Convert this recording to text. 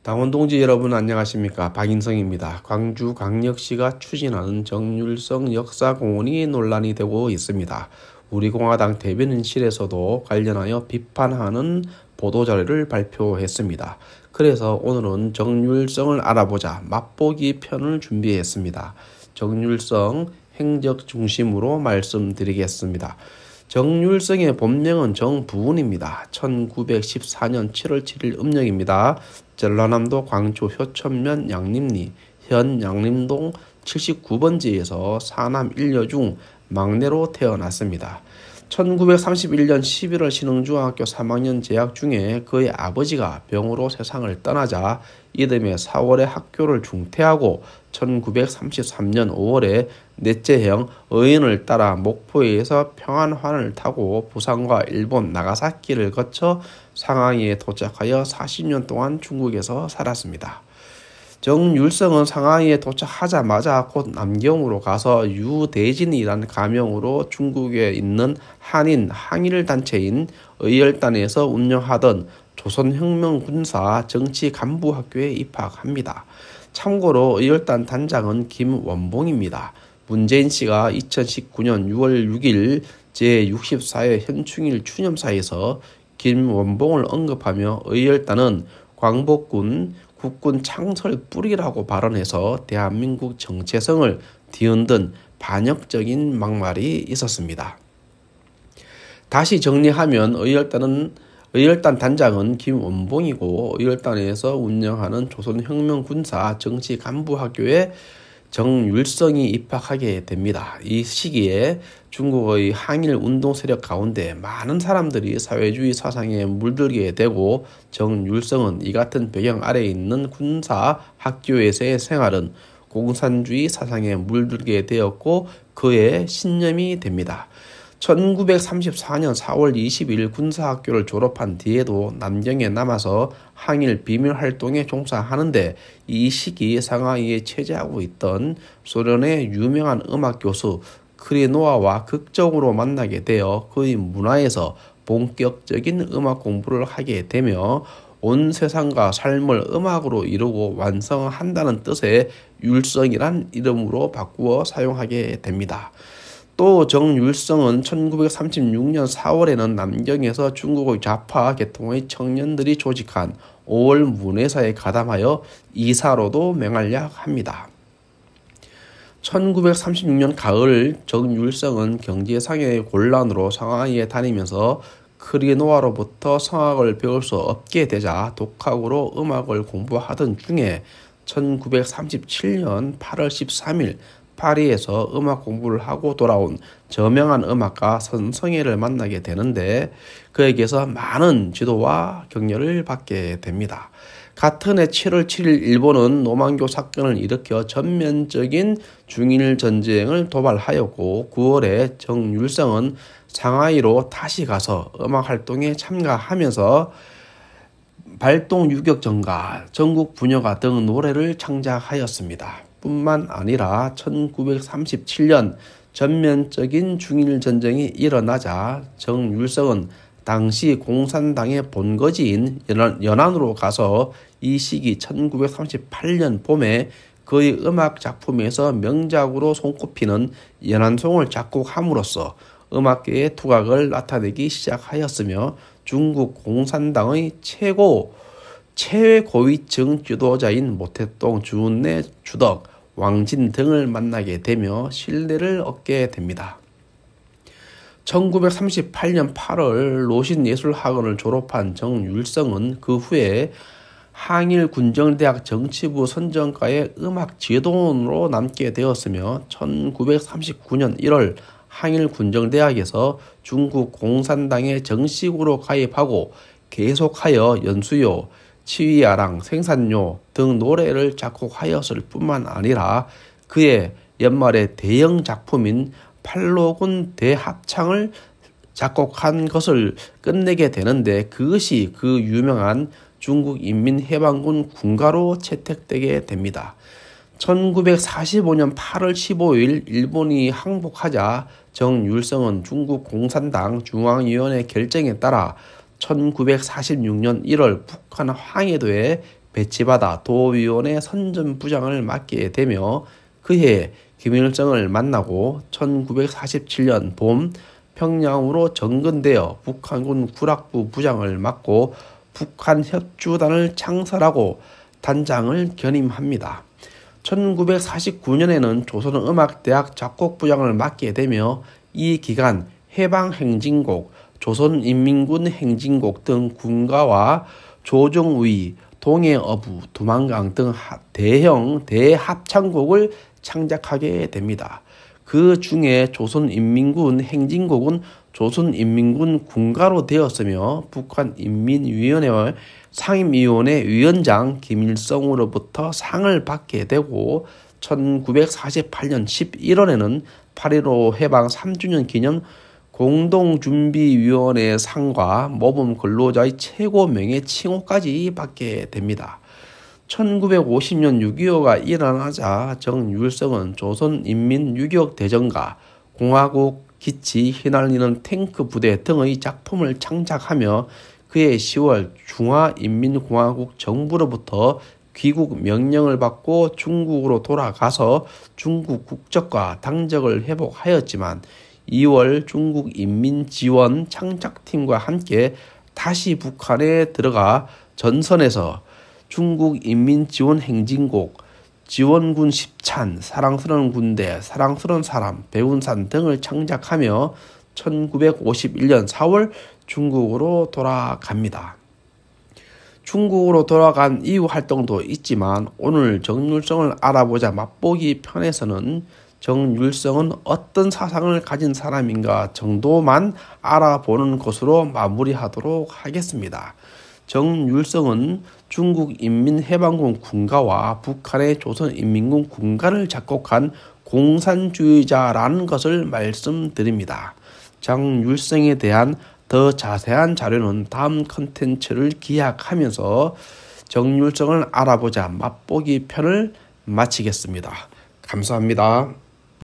당원동지 여러분 안녕하십니까. 박인성입니다. 광주광역시가 추진하는 정률성 역사공원이 논란이 되고 있습니다. 우리 공화당 대변인실에서도 관련하여 비판하는 보도자료를 발표했습니다. 그래서 오늘은 정률성을 알아보자 맛보기 편을 준비했습니다. 정률성 행적 중심으로 말씀드리겠습니다. 정률성의 본명은 정부운입니다. 1914년 7월 7일 음력입니다. 전라남도 광주 효천면 양림리 현 양림동 79번지에서 사남 일녀 중 막내로 태어났습니다. 1931년 11월 신흥중학교 3학년 재학 중에 그의 아버지가 병으로 세상을 떠나자 이듬해 4월에 학교를 중퇴하고 1933년 5월에 넷째 형 의인을 따라 목포에서 평안환을 타고 부산과 일본 나가사키를 거쳐 상하이에 도착하여 40년 동안 중국에서 살았습니다. 정율성은 상하이에 도착하자마자 곧 남경으로 가서 유대진이라는 가명으로 중국에 있는 한인 항일단체인 의열단에서 운영하던 조선혁명군사 정치간부학교에 입학합니다. 참고로 의열단 단장은 김원봉입니다. 문재인 씨가 2019년 6월 6일 제64회 현충일 추념사에서 김원봉을 언급하며 의열단은 광복군 국군 창설 뿌리라고 발언해서 대한민국 정체성을 뒤흔든 반역적인 막말이 있었습니다. 다시 정리하면 의열단 단장은 김원봉이고 의열단에서 운영하는 조선혁명군사 정치간부학교에 정율성이 입학하게 됩니다. 이 시기에 중국의 항일 운동 세력 가운데 많은 사람들이 사회주의 사상에 물들게 되고 정율성은 이 같은 배경 아래에 있는 군사 학교에서의 생활은 공산주의 사상에 물들게 되었고 그의 신념이 됩니다. 1934년 4월 20일 군사학교를 졸업한 뒤에도 남경에 남아서 항일 비밀활동에 종사하는데 이 시기 상하이에 체제하고 있던 소련의 유명한 음악교수 크리노아와 극적으로 만나게 되어 그의 문화에서 본격적인 음악 공부를 하게 되며 온 세상과 삶을 음악으로 이루고 완성한다는 뜻의 율성이란 이름으로 바꾸어 사용하게 됩니다. 또 정율성은 1936년 4월에는 남경에서 중국의 좌파 계통의 청년들이 조직한 5월 문예사에 가담하여 이사로도 맹활약합니다. 1936년 가을 정율성은 경제상의 곤란으로 상하이에 다니면서 크리노아로부터 성악을 배울 수 없게 되자 독학으로 음악을 공부하던 중에 1937년 8월 13일 파리에서 음악 공부를 하고 돌아온 저명한 음악가 선성예를 만나게 되는데 그에게서 많은 지도와 격려를 받게 됩니다. 같은 해 7월 7일 일본은 노만교 사건을 일으켜 전면적인 중일전쟁을 도발하였고 9월에 정율성은 상하이로 다시 가서 음악활동에 참가하면서 발동유격전가, 전국분여가 등 노래를 창작하였습니다. 뿐만 아니라 1937년 전면적인 중일전쟁이 일어나자 정율성은 당시 공산당의 본거지인 연안으로 가서 이 시기 1938년 봄에 그의 음악 작품에서 명작으로 손꼽히는 연안송을 작곡함으로써 음악계의 두각을 나타내기 시작하였으며 중국 공산당의 최고위층 지도자인 모택동, 주은내, 주덕, 왕진 등을 만나게 되며 신뢰를 얻게 됩니다. 1938년 8월 로신예술학원을 졸업한 정율성은 그 후에 항일군정대학 정치부 선정과의 음악지도원으로 남게 되었으며 1939년 1월 항일군정대학에서 중국 공산당에 정식으로 가입하고 계속하여 연수요, 치위야랑, 생산요 등 노래를 작곡하였을 뿐만 아니라 그의 연말에 대형 작품인 팔로군 대합창을 작곡한 것을 끝내게 되는데 그것이 그 유명한 중국인민해방군 군가로 채택되게 됩니다. 1945년 8월 15일 일본이 항복하자 정율성은 중국 공산당 중앙위원회 결정에 따라 1946년 1월 북한 황해도에 배치받아 도위원회 선전부장을 맡게 되며 그해 김일성을 만나고 1947년 봄 평양으로 정근되어 북한군 구락부 부장을 맡고 북한협주단을 창설하고 단장을 견임합니다. 1949년에는 조선음악대학 작곡부장을 맡게 되며 이 기간 해방행진곡, 조선인민군 행진곡 등 군가와 조정의, 동해어부, 두만강 등 대형 대합창곡을 창작하게 됩니다. 그 중에 조선인민군 행진곡은 조선인민군 군가로 되었으며 북한인민위원회 상임위원회 위원장 김일성으로부터 상을 받게 되고 1948년 11월에는 8.15 해방 3주년 기념 공동준비위원회 상과 모범 근로자의 최고 명예 칭호까지 받게 됩니다. 1950년 6.25가 일어나자 정율성은 조선인민유격대전가, 공화국 기치 휘날리는 탱크 부대 등의 작품을 창작하며 그해 10월 중화인민공화국 정부로부터 귀국 명령을 받고 중국으로 돌아가서 중국 국적과 당적을 회복하였지만 2월 중국인민지원 창작팀과 함께 다시 북한에 들어가 전선에서 중국인민지원 행진곡, 지원군 십찬, 사랑스러운 군대, 사랑스러운 사람, 배운산 등을 창작하며 1951년 4월 중국으로 돌아갑니다. 중국으로 돌아간 이후 활동도 있지만 오늘 정율성을 알아보자 맛보기 편에서는 정율성은 어떤 사상을 가진 사람인가 정도만 알아보는 것으로 마무리하도록 하겠습니다. 정율성은 중국인민해방군 군가와 북한의 조선인민군 군가를 작곡한 공산주의자라는 것을 말씀드립니다. 정율성에 대한 더 자세한 자료는 다음 컨텐츠를 기약하면서 정율성을 알아보자 맛보기 편을 마치겠습니다. 감사합니다.